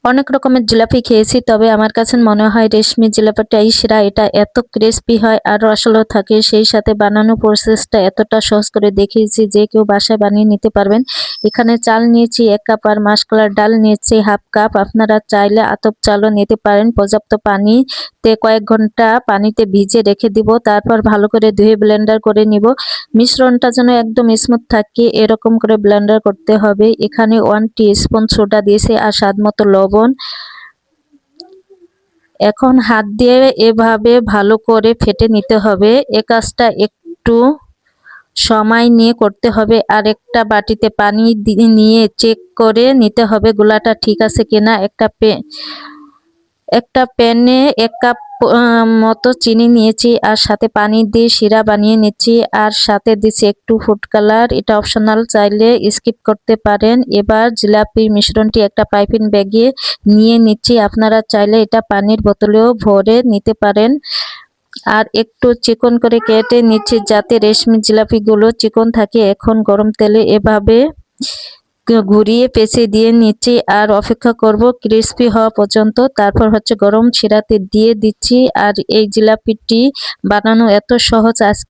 অনেক রকমের জিলাপি খেয়েছি, তবে আমার কাছে মনে হয় রেশমি জিলাপিটাই সেরা। এটা এত ক্রিস্পি হয় আর রসালো থাকে, সেই সাথে বানানো প্রসেসটা এতটা সহজ করে দেখিয়েছি যে কেউ বাসায় বানিয়ে নিতে পারবেন। এখানে চাল নিয়েছি 1 কাপ আর মাসকলাইর ডাল নিয়েছি 1/2 কাপ। আপনারা চাইলে আতপ চালও নিতে পারেন। পর্যাপ্ত পানিতে কয়েক ঘন্টা পানিতে ভিজে রেখে দিব, তারপর ভালো করে ধুয়ে ব্লেন্ডার করে নিব। মিশ্রণটা যেন একদম স্মুথ থাকে এরকম করে ব্লেন্ডার করতে হবে। এখানে 1 টিস্পুন সোডা দিয়েছি আর স্বাদমতো লবণ। এখন হাত দিয়ে এভাবে ভালো করে ফেটে নিতে হবে। এই কাজটা একটু সময় নিয়ে করতে হবে। আর একটা বাটিতে পানি নিয়ে চেক করে নিতে হবে গোলাটা ঠিক আছে কিনা। একটা প্যানে 1 কাপ মতো চিনি নিয়েছি আর সাথে পানি দিয়ে শিরা বানিয়ে নিচ্ছি, আর সাথে দিচ্ছি একটু ফুড কালার। এটা অপশনাল, চাইলে স্কিপ করতে পারেন। এবার জিলাপির মিশ্রণটি একটা পাইপিং ব্যাগে নিয়ে নিচ্ছি। আপনারা চাইলে এটা পানির বোতলেও ভরে নিতে পারেন। আর একটু চিকন করে কেটে নিচ্ছি যাতে রেশমি জিলাপিগুলো চিকন থাকে। এখন গরম তেলে এভাবে ঘুরিয়ে পেঁচে দিয়ে নিচ্ছি আর অপেক্ষা করব ক্রিস্পি হওয়া পর্যন্ত। তারপর গরম শিরাতে দিয়ে দিচ্ছি। আর এই জিলাপিটি বানানো এত সহজ, আজকে